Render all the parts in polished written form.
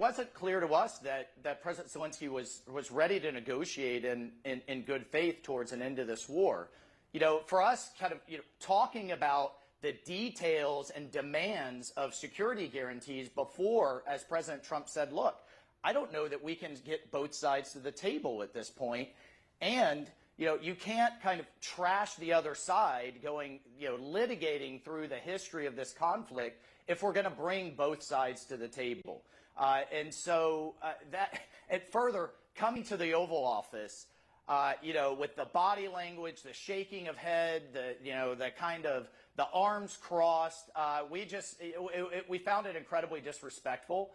wasn't clear to us that President Zelensky was ready to negotiate in good faith towards an end to this war. For us, kind of talking about the details and demands of security guarantees before, as President Trump said, look, I don't know that we can get both sides to the table at this point. And, you can't kind of trash the other side going, litigating through the history of this conflict if we're going to bring both sides to the table. And further, coming to the Oval Office, with the body language, the shaking of head, the kind of the arms crossed, we found it incredibly disrespectful.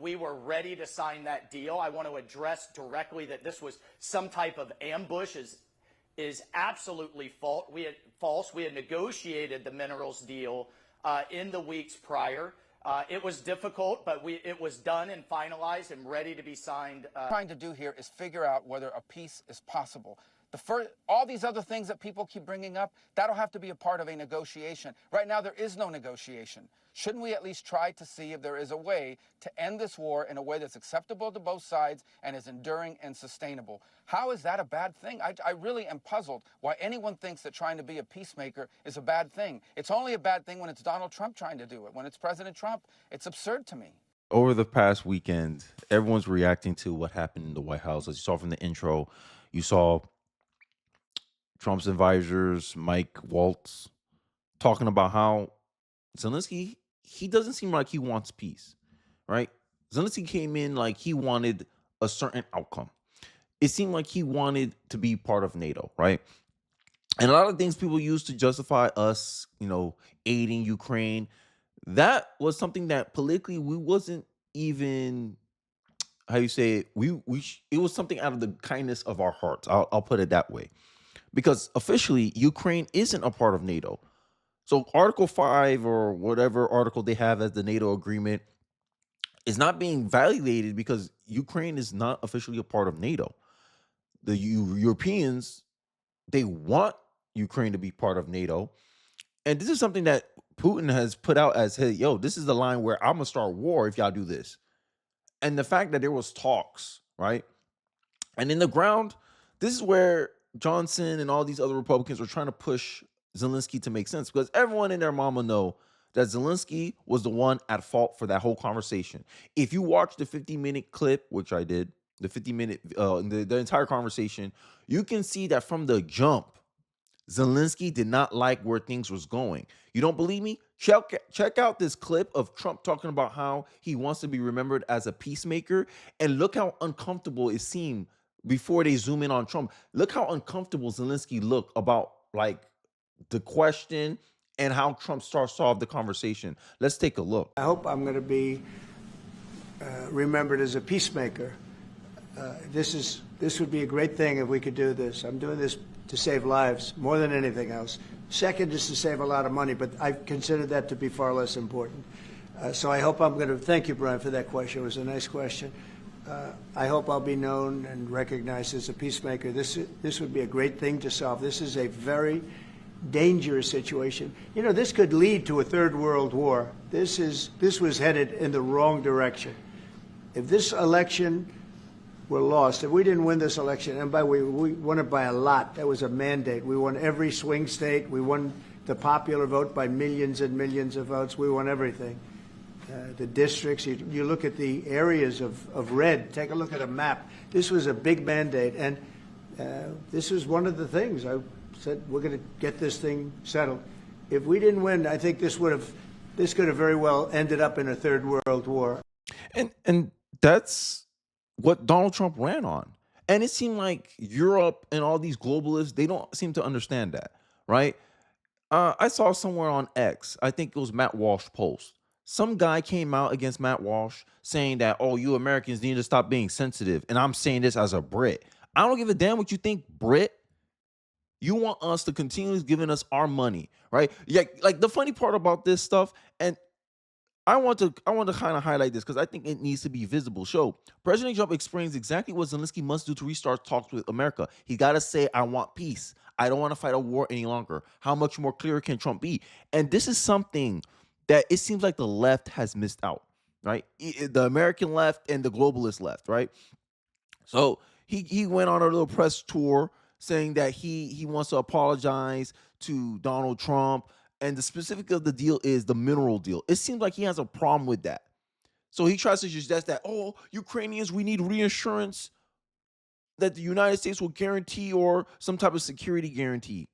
We were ready to sign that deal. I want to address directly that this was some type of ambush is absolutely false. We had negotiated the minerals deal in the weeks prior. It was difficult, but it was done and finalized and ready to be signed. Trying to do here is figure out whether a peace is possible. All these other things that people keep bringing up, that'll have to be a part of a negotiation. Right now, there is no negotiation. Shouldn't we at least try to see if there is a way to end this war in a way that's acceptable to both sides and is enduring and sustainable? How is that a bad thing? I really am puzzled why anyone thinks that trying to be a peacemaker is a bad thing. It's only a bad thing when it's Donald Trump trying to do it. When it's President Trump, it's absurd to me. Over the past weekend, everyone's reacting to what happened in the White House. As you saw from the intro, you saw Trump's advisors, Mike Waltz, talking about how Zelensky, he doesn't seem like he wants peace, right? Zelensky came in like he wanted a certain outcome. It seemed like he wanted to be part of NATO, right? And a lot of things people use to justify us, aiding Ukraine, that was something that politically we wasn't even, how you say it, it was something out of the kindness of our hearts. I'll put it that way. Because officially, Ukraine isn't a part of NATO. So Article 5 or whatever article they have as the NATO agreement is not being validated because Ukraine is not officially a part of NATO. The Europeans, they want Ukraine to be part of NATO. And this is something that Putin has put out as, hey, this is the line where I'm going to start war if y'all do this. And the fact that there was talks, right? And in the ground, this is where Johnson and all these other Republicans are trying to push Zelensky to make sense, because everyone and their mama know that Zelensky was the one at fault for that whole conversation. If you watch the 50-minute clip, which I did, the 50-minute, the entire conversation, you can see that from the jump, Zelensky did not like where things was going. You don't believe me? Check out this clip of Trump talking about how he wants to be remembered as a peacemaker, and look how uncomfortable it seemed before they zoom in on Trump. Look how uncomfortable Zelensky looked about the question and how Trump solved the conversation. Let's take a look. I hope I'm going to be remembered as a peacemaker. This would be a great thing if we could do this. I'm doing this to save lives more than anything else. Second is to save a lot of money, but I consider that to be far less important. So I hope I'm going to, thank you, Brian, for that question. It was a nice question. I hope I'll be known and recognized as a peacemaker. This would be a great thing to solve. This is a very dangerous situation. This could lead to a third world war. This was headed in the wrong direction. If this election were lost, if we didn't win this election, and we won it by a lot, that was a mandate. We won every swing state. We won the popular vote by millions and millions of votes. We won everything. The districts, you look at the areas of red, take a look at a map. This was a big mandate, and this was one of the things. I said, we're going to get this thing settled. If we didn't win, I think this could have very well ended up in a third world war. And that's what Donald Trump ran on. And it seemed like Europe and all these globalists, they don't seem to understand that, right? I saw somewhere on X, I think it was Matt Walsh post. Some guy came out against Matt Walsh saying that, you Americans need to stop being sensitive. And I'm saying this as a Brit. I don't give a damn what you think, Brit. You want us to continue giving us our money, right? Yeah, like the funny part about this stuff, and I want to kind of highlight this because I think it needs to be visible. President Trump explains exactly what Zelensky must do to restart talks with America. He got to say, I want peace. I don't want to fight a war any longer. How much more clear can Trump be? And this is something that it seems like the left has missed out. right? The American left and the globalist left, right? So he went on a little press tour saying that he wants to apologize to Donald Trump, and the specific of the deal is the mineral deal. It seems like he has a problem with that. So he tries to suggest that, oh, Ukrainians, we need reinsurance that the United States will guarantee or some type of security guarantee.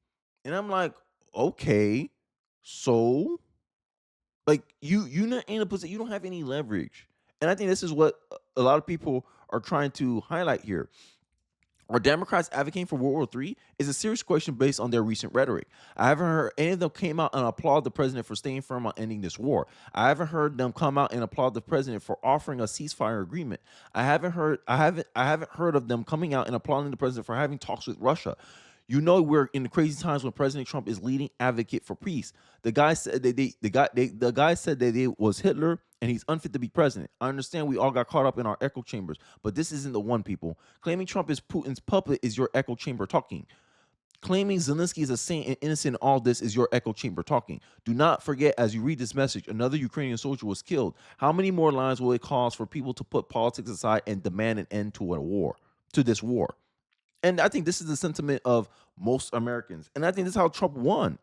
And I'm like, okay, so like you not in a position, you don't have any leverage. And I think this is what a lot of people are trying to highlight here. Are Democrats advocating for World War III is a serious question based on their recent rhetoric. I haven't heard any of them came out and applaud the president for staying firm on ending this war. I haven't heard them come out and applaud the president for offering a ceasefire agreement. I haven't heard of them coming out and applauding the president for having talks with Russia. You know, we're in the crazy times when President Trump is leading advocate for peace. The guy said the guy said that it was Hitler and he's unfit to be president. I understand we all got caught up in our echo chambers, but this isn't the one, people. Claiming Trump is Putin's puppet is your echo chamber talking. Claiming Zelensky is a saint and innocent in all this is your echo chamber talking. Do not forget, as you read this message, another Ukrainian soldier was killed. How many more lines will it cost for people to put politics aside and demand an end to a war, to this war? And I think this is the sentiment of most Americans. And I think this is how Trump won,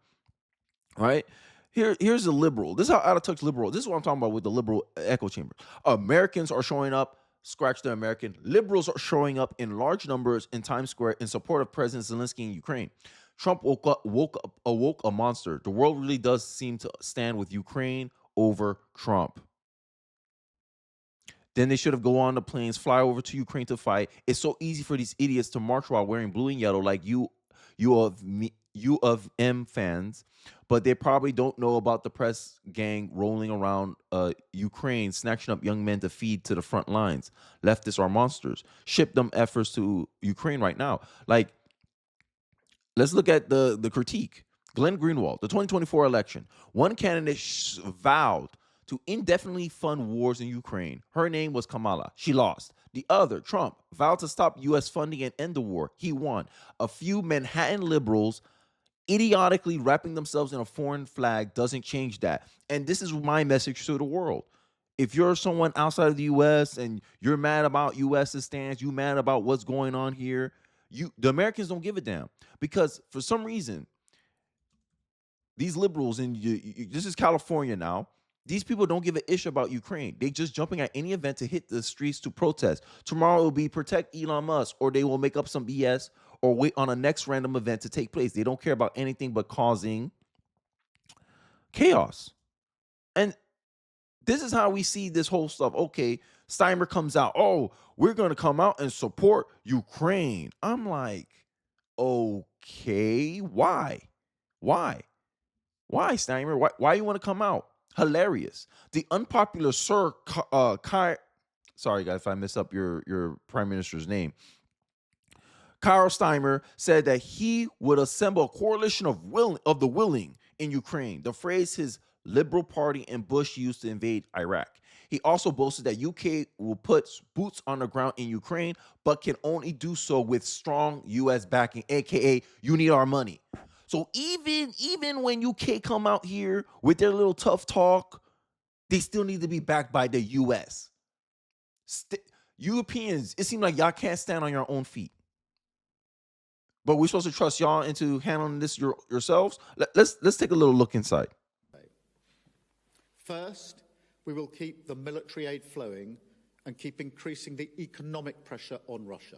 right? Here's the liberal. This is how out of touch liberal. This is what I'm talking about with the liberal echo chamber. Americans are showing up, scratch the American. Liberals are showing up in large numbers in Times Square in support of President Zelensky in Ukraine. Trump awoke a monster. The world really does seem to stand with Ukraine over Trump. Then they should have go on the planes, fly over to Ukraine to fight. It's so easy for these idiots to march while wearing blue and yellow, like you of M fans, but they probably don't know about the press gang rolling around Ukraine, snatching up young men to feed to the front lines. Leftists are monsters. Ship them efforts to Ukraine right now. Like, let's look at the critique. Glenn Greenwald, the 2024 election. One candidate vowed to indefinitely fund wars in Ukraine. Her name was Kamala. She lost. The other, Trump, vowed to stop U.S. funding and end the war. He won. A few Manhattan liberals idiotically wrapping themselves in a foreign flag doesn't change that. And this is my message to the world. If you're someone outside of the U.S. and you're mad about U.S.'s stance, you mad about what's going on here, the Americans don't give a damn. Because for some reason, these liberals, and this is California now, these people don't give a ish about Ukraine. They just jumping at any event to hit the streets to protest. Tomorrow it will be protect Elon Musk, or they will make up some BS or wait on a next random event to take place. They don't care about anything but causing chaos. And this is how we see this whole stuff. Okay, Steimer comes out. Oh, we're going to come out and support Ukraine. I'm like, okay, why? Why, Steimer? Why you want to come out? Hilarious. The unpopular Sir sorry guys if I mess up your prime minister's name. Kyle Steimer said that he would assemble a coalition of the willing in Ukraine, the phrase his Liberal Party and Bush used to invade Iraq. He also boasted that UK will put boots on the ground in Ukraine, but can only do so with strong US backing, aka you need our money. So even when UK come out here with their little tough talk, they still need to be backed by the US. Europeans, it seems like y'all can't stand on your own feet. But we're supposed to trust y'all into handling this yourselves. Let's take a little look inside. First, we will keep the military aid flowing and keep increasing the economic pressure on Russia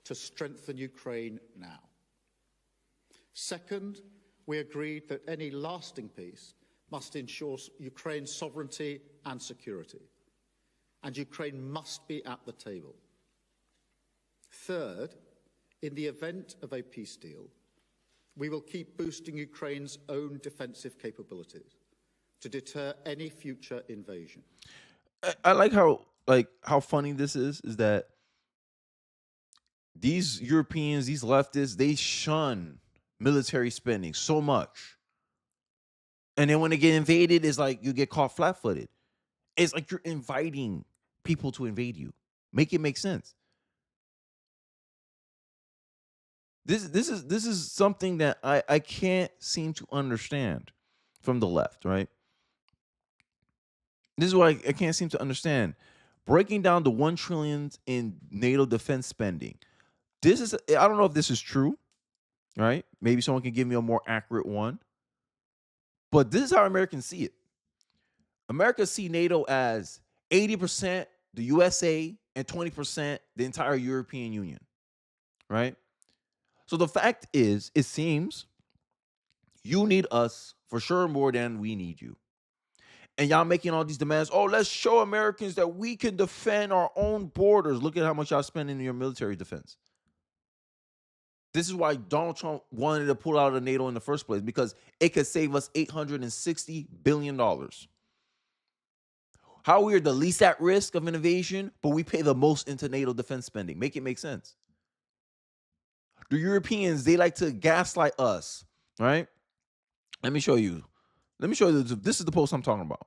to strengthen Ukraine now. Second, we agreed that any lasting peace must ensure Ukraine's sovereignty and security, and Ukraine must be at the table. Third, in the event of a peace deal, we will keep boosting Ukraine's own defensive capabilities to deter any future invasion. I like how funny this is that these Europeans, these leftists, they shun military spending so much. And then when they get invaded, it's like you get caught flat-footed. It's like you're inviting people to invade you. Make it make sense. This is something that I can't seem to understand from the left, right? This is why I can't seem to understand. Breaking down the $1 trillion in NATO defense spending. This is, I don't know if this is true, right? Maybe someone can give me a more accurate one. But this is how Americans see it. Americans see NATO as 80% the USA and 20% the entire European Union, right? So the fact is, it seems you need us for sure more than we need you. And y'all making all these demands. Oh, let's show Americans that we can defend our own borders. Look at how much y'all spend in your military defense. This is why Donald Trump wanted to pull out of NATO in the first place, because it could save us $860 billion. How we are the least at risk of an invasion, but we pay the most into NATO defense spending. Make it make sense. The Europeans, they like to gaslight us, right? Let me show you. This is the post I'm talking about.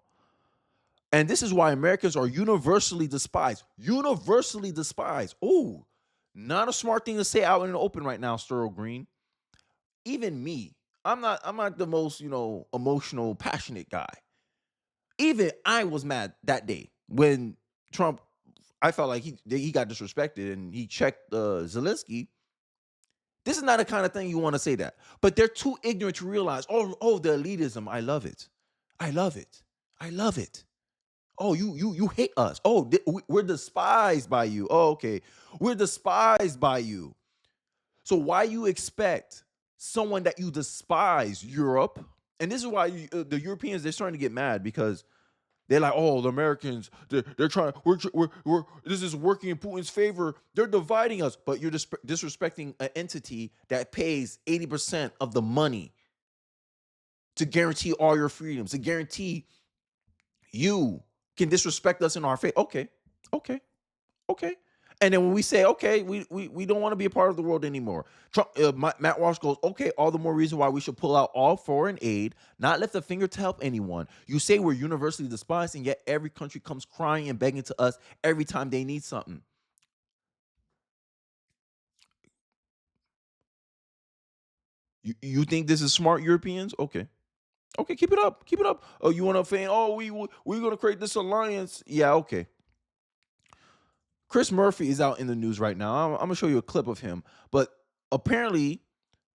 And this is why Americans are universally despised. Universally despised. Oh, not a smart thing to say out in the open right now, Sterl Green. Even me, I'm not the most, emotional, passionate guy. Even I was mad that day when Trump, I felt like he got disrespected and he checked Zelensky. This is not the kind of thing you want to say that. But they're too ignorant to realize, oh, the elitism. I love it. I love it. I love it. Oh, you hate us. Oh, we're despised by you. Oh, okay. We're despised by you. So why you expect someone that you despise, Europe? And this is why the Europeans, they're starting to get mad, because they're like, oh, the Americans, they're trying, this is working in Putin's favor. They're dividing us. But you're disrespecting an entity that pays 80% of the money to guarantee all your freedoms, to guarantee you can disrespect us in our faith. Okay. And then when we say, okay, we don't want to be a part of the world anymore, Trump, Matt Walsh goes, okay, all the more reason why we should pull out all foreign aid, not lift a finger to help anyone. You say we're universally despised, and yet every country comes crying and begging to us every time they need something. You think this is smart, Europeans? Okay, keep it up. Oh, you want to feign, oh, we're going to create this alliance. Yeah, okay. Chris Murphy is out in the news right now. I'm going to show you a clip of him. But apparently,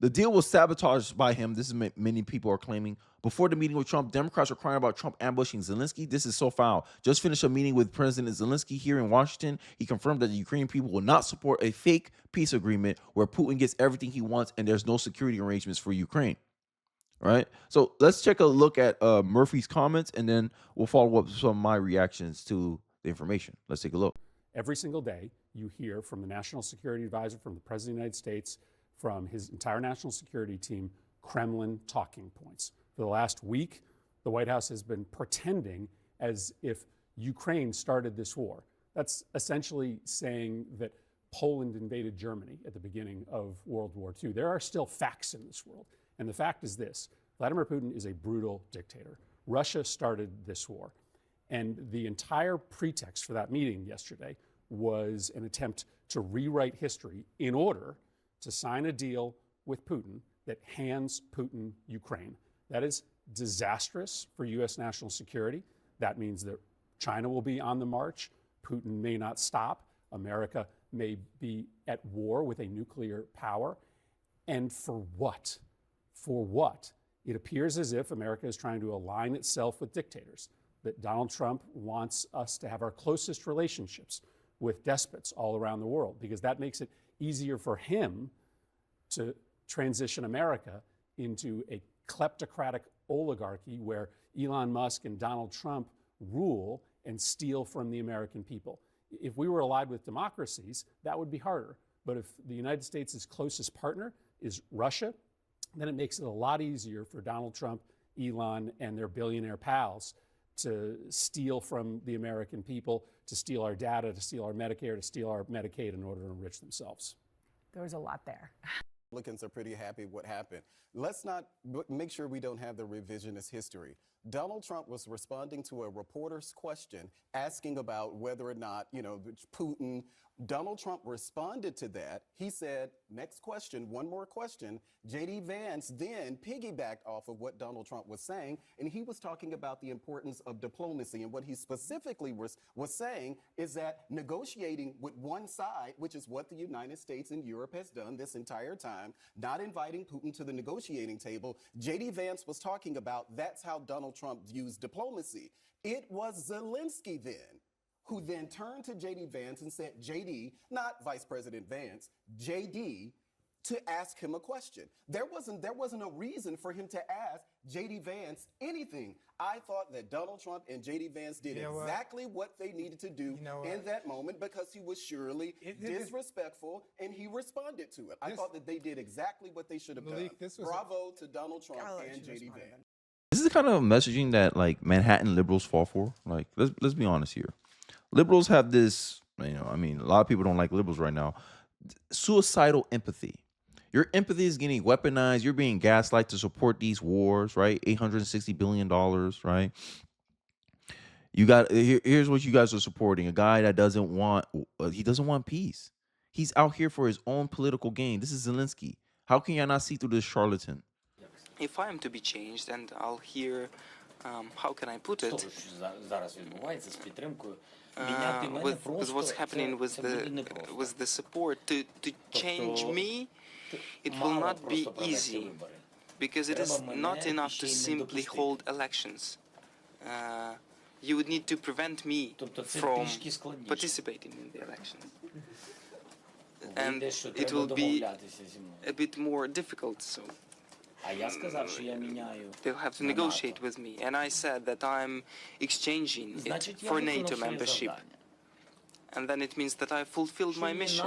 the deal was sabotaged by him. This is many people are claiming. Before the meeting with Trump, Democrats were crying about Trump ambushing Zelensky. This is so foul. Just finished a meeting with President Zelensky here in Washington. He confirmed that the Ukrainian people will not support a fake peace agreement where Putin gets everything he wants and there's no security arrangements for Ukraine. Right? So let's take a look at Murphy's comments, and then we'll follow up with some of my reactions to the information. Let's take a look. Every single day, you hear from the National Security Advisor, from the President of the United States, from his entire national security team, Kremlin talking points. For the last week, the White House has been pretending as if Ukraine started this war. That's essentially saying that Poland invaded Germany at the beginning of World War II. There are still facts in this world. And the fact is this: Vladimir Putin is a brutal dictator. Russia started this war. And the entire pretext for that meeting yesterday was an attempt to rewrite history in order to sign a deal with Putin that hands Putin Ukraine. That is disastrous for U.S. national security. That means that China will be on the march. Putin may not stop. America may be at war with a nuclear power. And for what? For what? It appears as if America is trying to align itself with dictators, that Donald Trump wants us to have our closest relationships with despots all around the world, because that makes it easier for him to transition America into a kleptocratic oligarchy where Elon Musk and Donald Trump rule and steal from the American people. If we were allied with democracies, that would be harder. But if the United States' closest partner is Russia, then it makes it a lot easier for Donald Trump, Elon, and their billionaire pals to steal from the American people, to steal our data, to steal our Medicare, to steal our Medicaid in order to enrich themselves. There was a lot there. Republicans are pretty happy what happened. Let's not make sure we don't have the revisionist history. Donald Trump was responding to a reporter's question asking about whether or not, Putin. Donald Trump responded to that. He said, next question, one more question. J.D. Vance then piggybacked off of what Donald Trump was saying, and he was talking about the importance of diplomacy. And what he specifically was saying is that negotiating with one side, which is what the United States and Europe has done this entire time, not inviting Putin to the negotiating table, J.D. Vance was talking about that's how Donald Trump views diplomacy. It was Zelensky then who then turned to J.D. Vance and said, J.D., not Vice President Vance, J.D., to ask him a question. There wasn't a reason for him to ask J.D. Vance anything. I thought that Donald Trump and J.D. Vance did exactly what they needed to do in that moment because he was surely disrespectful and he responded to it. I thought that they did exactly what they should have done. Bravo to Donald Trump and J.D. Vance. This is the kind of messaging that like Manhattan liberals fall for. Like, let's be honest here. Liberals have this, a lot of people don't like liberals right now. Suicidal empathy. Your empathy is getting weaponized. You're being gaslighted to support these wars, right? $860 billion, right? Here's what you guys are supporting. A guy that doesn't want peace. He's out here for his own political gain. This is Zelensky. How can y'all not see through this charlatan? If I am to be changed and I'll hear, how can I put it? With what's happening with the support to change me, it will not be easy because it is not enough to simply hold elections. You would need to prevent me from participating in the elections, and it will be a bit more difficult. So they'll have to negotiate with me, and I said that I'm exchanging it for NATO membership, and then it means that I fulfilled my mission.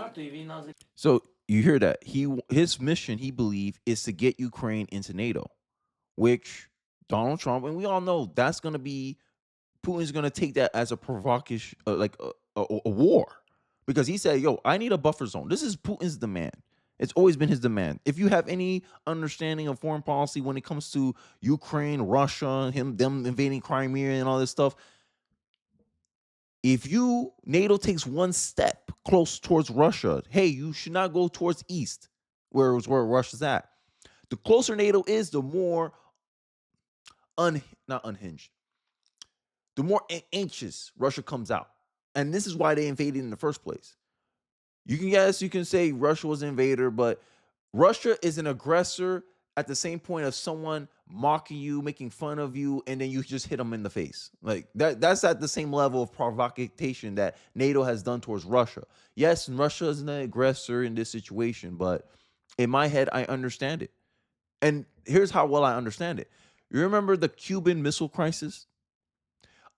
So you hear that his mission, he believed, is to get Ukraine into NATO, which Donald Trump, and we all know that's going to be, Putin's going to take that as a provocation, like a war, because he said, "Yo, I need a buffer zone." This is Putin's demand. It's always been his demand. If you have any understanding of foreign policy when it comes to Ukraine, Russia, them invading Crimea and all this stuff, if NATO takes one step close towards Russia, hey, you should not go towards east, where Russia's at. The closer NATO is, the more not unhinged, the more anxious Russia comes out. And this is why they invaded in the first place. You can say Russia was an invader, but Russia is an aggressor at the same point of someone mocking you, making fun of you, and then you just hit them in the face. Like that's at the same level of provocation that NATO has done towards Russia. Yes, Russia is an aggressor in this situation, but in my head, I understand it. And here's how well I understand it. You remember the Cuban Missile Crisis?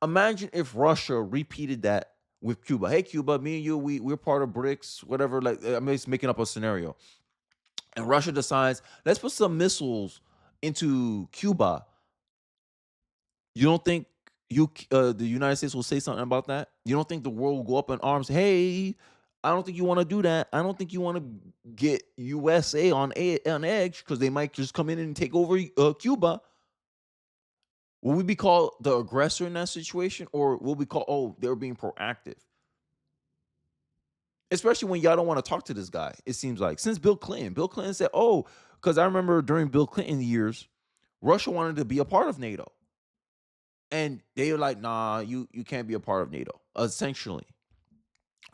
Imagine if Russia repeated that with Cuba. Hey, Cuba, me and you, we're part of BRICS, whatever. Like, I'm just making up a scenario. And Russia decides, let's put some missiles into Cuba. You don't think the United States will say something about that? You don't think the world will go up in arms? Hey, I don't think you want to do that. I don't think you want to get USA on edge because they might just come in and take over Cuba. Will we be called the aggressor in that situation, or will we call, oh, they're being proactive? Especially when y'all don't want to talk to this guy, it seems like. Since Bill Clinton said, oh, because I remember during Bill Clinton years, Russia wanted to be a part of NATO. And they were like, nah, you can't be a part of NATO, essentially.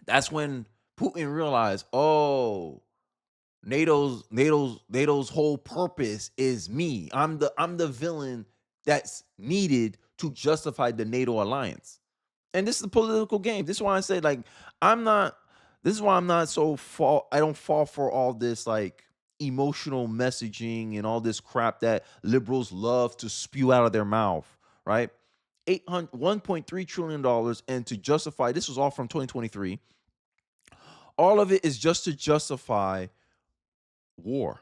That's when Putin realized, oh, NATO's whole purpose is me. I'm the villain that's needed to justify the NATO alliance. And this is a political game. This is why I say, like, I don't fall for all this like emotional messaging and all this crap that liberals love to spew out of their mouth, right? $1.3 trillion, and to justify, this was all from 2023. All of it is just to justify war.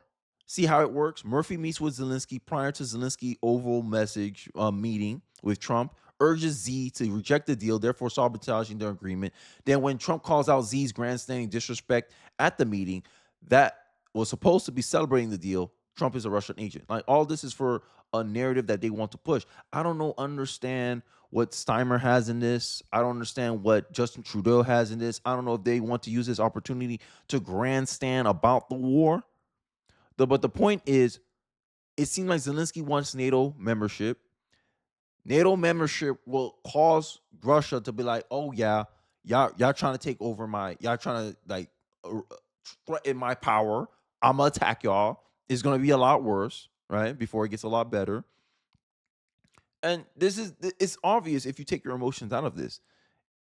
See how it works? Murphy meets with Zelensky prior to Zelensky Oval message meeting with Trump, urges Z to reject the deal, therefore sabotaging their agreement. Then when Trump calls out Z's grandstanding disrespect at the meeting that was supposed to be celebrating the deal, Trump is a Russian agent. Like all this is for a narrative that they want to push. I don't understand what Steimer has in this. I don't understand what Justin Trudeau has in this. I don't know if they want to use this opportunity to grandstand about the war. But the point is, it seems like Zelensky wants NATO membership. NATO membership will cause Russia to be like, oh yeah, y'all trying to take over y'all trying to like threaten my power. I'm gonna attack y'all. It's gonna be a lot worse, right? Before it gets a lot better. And it's obvious if you take your emotions out of this,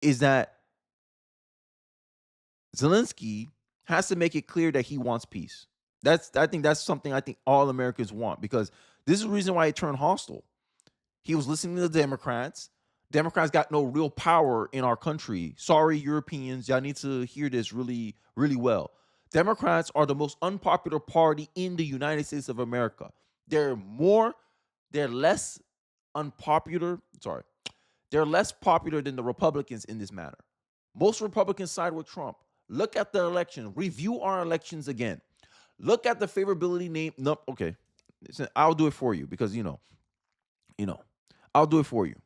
is that Zelensky has to make it clear that he wants peace. I think that's something I think all Americans want, because this is the reason why it turned hostile. He was listening to the Democrats. Democrats got no real power in our country. Sorry, Europeans, y'all need to hear this really, really well. Democrats are the most unpopular party in the United States of America. They're less unpopular. Sorry. They're less popular than the Republicans in this matter. Most Republicans side with Trump. Look at the election. Review our elections again. Look at the favorability name. No, okay. I'll do it for you because, I'll do it for you.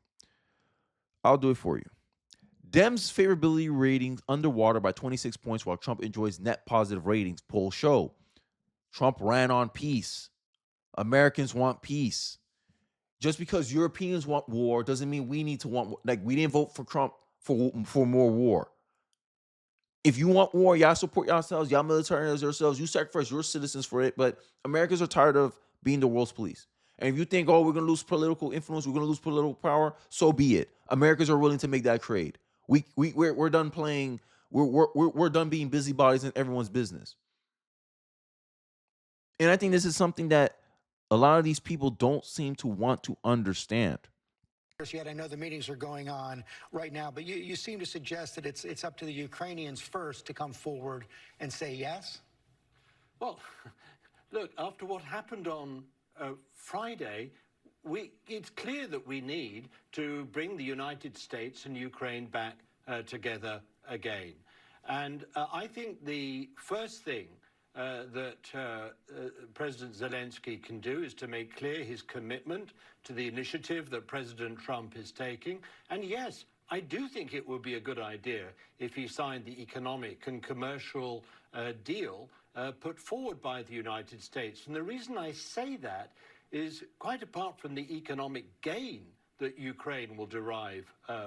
Dems' favorability ratings underwater by 26 points while Trump enjoys net positive ratings. Polls show Trump ran on peace. Americans want peace. Just because Europeans want war doesn't mean we need to want, like, we didn't vote for Trump for more war. If you want war, y'all support yourselves, y'all militarize yourselves, you sacrifice your citizens for it, but Americans are tired of being the world's police. And if you think, oh, we're going to lose political influence, we're going to lose political power, so be it. Americans are willing to make that trade. We're done playing, we're done being busybodies in everyone's business. And I think this is something that a lot of these people don't seem to want to understand. Yet I know the meetings are going on right now, but you seem to suggest that it's up to the Ukrainians first to come forward and say yes? Well, look, after what happened on Friday, it's clear that we need to bring the United States and Ukraine back together again. And I think the first thing that President Zelensky can do is to make clear his commitment to the initiative that President Trump is taking. And yes, I do think it would be a good idea if he signed the economic and commercial deal put forward by the United States. And the reason I say that is, quite apart from the economic gain that Ukraine will derive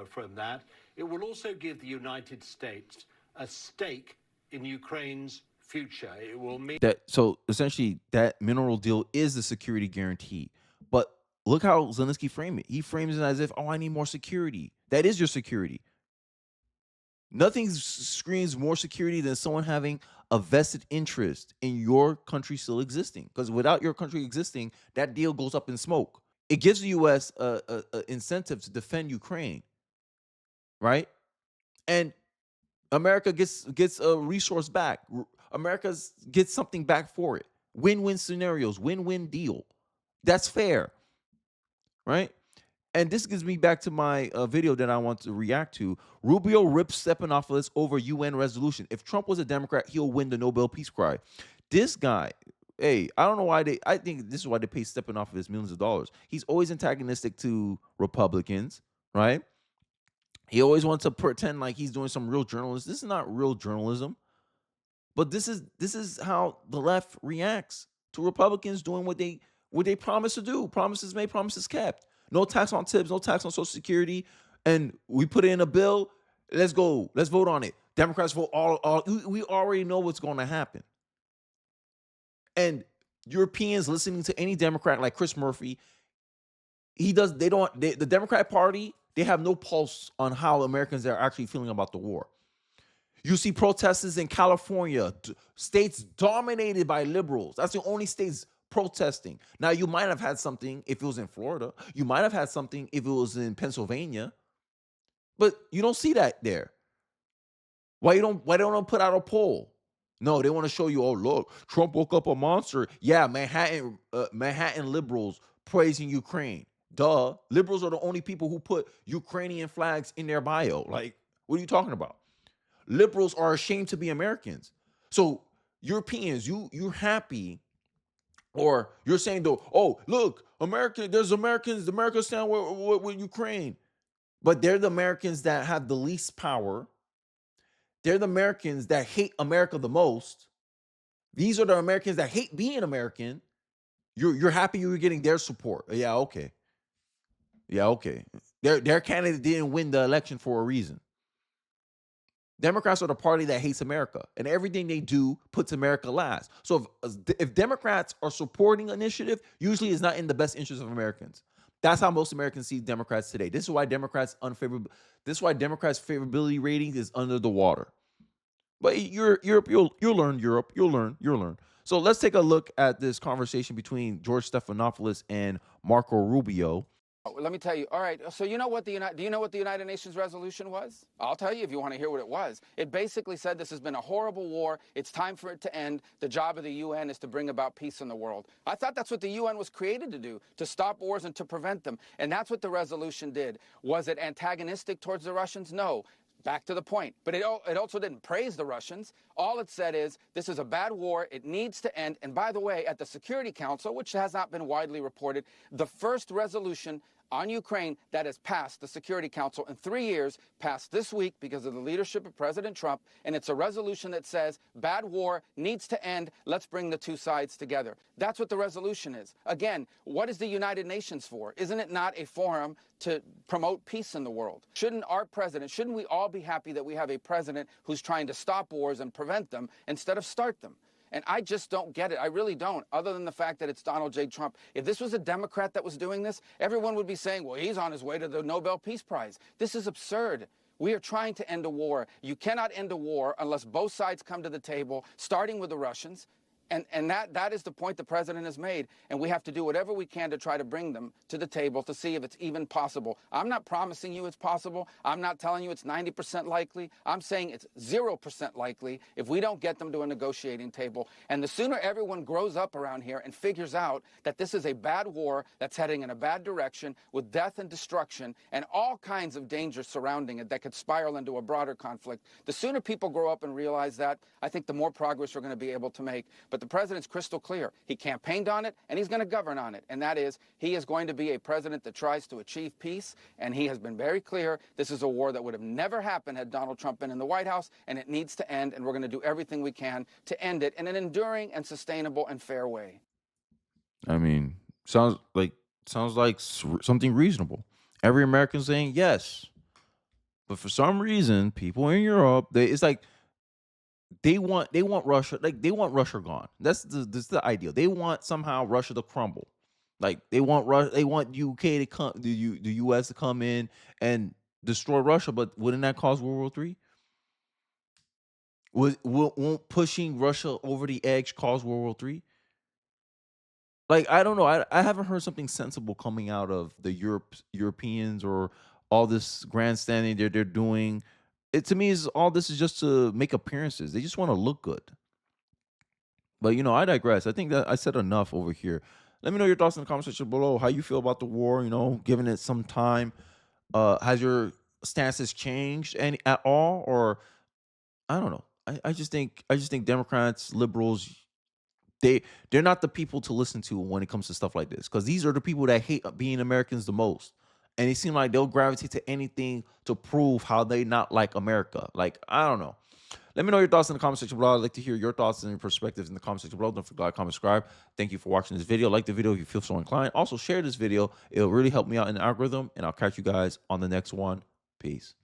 from that, it will also give the United States a stake in Ukraine's future. It will mean that, so essentially that mineral deal is the security guarantee. But look how Zelensky framed it. He frames it as if, oh, I need more security. That is your security. Nothing screams more security than someone having a vested interest in your country still existing. Because without your country existing, that deal goes up in smoke. It gives the U.S. a incentive to defend Ukraine, right? And America gets a resource back. America gets something back for it. Win-win scenarios, win-win deal. That's fair, right? And this gives me back to my video that I want to react to. Rubio rips Stephanopoulos over UN resolution. If Trump was a Democrat, he'll win the Nobel Peace Prize. This guy, hey, I don't know why I think this is why they pay Stephanopoulos millions of dollars. He's always antagonistic to Republicans, right? He always wants to pretend like he's doing some real journalism. This is not real journalism. But this is how the left reacts to Republicans doing what they promise to do. Promises made, promises kept. No tax on tips, no tax on Social Security, and we put it in a bill. Let's go. Let's vote on it. Democrats vote all. We already know what's going to happen. And Europeans listening to any Democrat like Chris Murphy, the Democrat Party, they have no pulse on how Americans are actually feeling about the war. You see protesters in California, states dominated by liberals. That's the only states protesting. Now, you might have had something if it was in Florida. You might have had something if it was in Pennsylvania. But you don't see that there. Why don't they put out a poll? No, they want to show you, oh, look, Trump woke up a monster. Yeah, Manhattan liberals praising Ukraine. Duh. Liberals are the only people who put Ukrainian flags in their bio. Like, what are you talking about? Liberals are ashamed to be Americans. So Europeans, you're happy Or you're saying though, oh, look, there's Americans, America stand with Ukraine. But they're the Americans that have the least power. They're the Americans that hate America the most. These are the Americans that hate being American. You're happy you're getting their support. Yeah, okay. Yeah, okay. Their candidate didn't win the election for a reason. Democrats are the party that hates America, and everything they do puts America last. So if Democrats are supporting an initiative, usually it's not in the best interest of Americans. That's how most Americans see Democrats today. This is why Democrats' favorability rating is under the water. But Europe, you'll learn. Europe, you'll learn. So let's take a look at this conversation between George Stephanopoulos and Marco Rubio. Let me tell you. All right. So do you know what the United Nations resolution was? I'll tell you if you want to hear what it was. It basically said this has been a horrible war. It's time for it to end. The job of the UN is to bring about peace in the world. I thought that's what the UN was created to do, to stop wars and to prevent them. And that's what the resolution did. Was it antagonistic towards the Russians? No. Back to the point. But it also didn't praise the Russians. All it said is, this is a bad war. It needs to end. And by the way, at the Security Council, which has not been widely reported, the first resolution on Ukraine that has passed the Security Council in 3 years, passed this week because of the leadership of President Trump, and it's a resolution that says, bad war needs to end, let's bring the two sides together. That's what the resolution is. Again, what is the United Nations for? Isn't it not a forum to promote peace in the world? Shouldn't we all be happy that we have a president who's trying to stop wars and prevent them instead of start them? And I just don't get it. I really don't, other than the fact that it's Donald J. Trump. If this was a Democrat that was doing this, everyone would be saying, well, he's on his way to the Nobel Peace Prize. This is absurd. We are trying to end a war. You cannot end a war unless both sides come to the table, starting with the Russians. And that is the point the president has made. And we have to do whatever we can to try to bring them to the table to see if it's even possible. I'm not promising you it's possible. I'm not telling you it's 90% likely. I'm saying it's 0% likely if we don't get them to a negotiating table. And the sooner everyone grows up around here and figures out that this is a bad war that's heading in a bad direction with death and destruction and all kinds of dangers surrounding it that could spiral into a broader conflict, the sooner people grow up and realize that, I think the more progress we're going to be able to make. But the president's crystal clear. He campaigned on it, and he's going to govern on it. And that is, he is going to be a president that tries to achieve peace, and he has been very clear this is a war that would have never happened had Donald Trump been in the White House, and it needs to end, and we're going to do everything we can to end it in an enduring and sustainable and fair way. I mean, sounds like something reasonable. Every American saying yes. But for some reason, people in Europe, it's like they want Russia, like they want Russia gone. That's the ideal. They want somehow Russia to crumble. Like they want UK to come, the US to come in and destroy Russia. But wouldn't that cause World War III? Won't pushing Russia over the edge cause World War III? Like, I don't know. I haven't heard something sensible coming out of the Europeans or all this grandstanding they're doing. It to me is all this is just to make appearances. They just want to look good. But I digress. I think that I said enough over here. Let me know your thoughts in the comment section below. How you feel about the war? Giving it some time. Has your stances changed any at all? Or I don't know. I just think Democrats, liberals, they're not the people to listen to when it comes to stuff like this, because these are the people that hate being Americans the most, and it seems like they'll gravitate to anything to prove how they not like America. Like, I don't know. Let me know your thoughts in the comment section below. I'd like to hear your thoughts and your perspectives in the comment section below. Don't forget to like, comment, subscribe. Thank you for watching this video. Like the video if you feel so inclined. Also, share this video. It'll really help me out in the algorithm, and I'll catch you guys on the next one. Peace.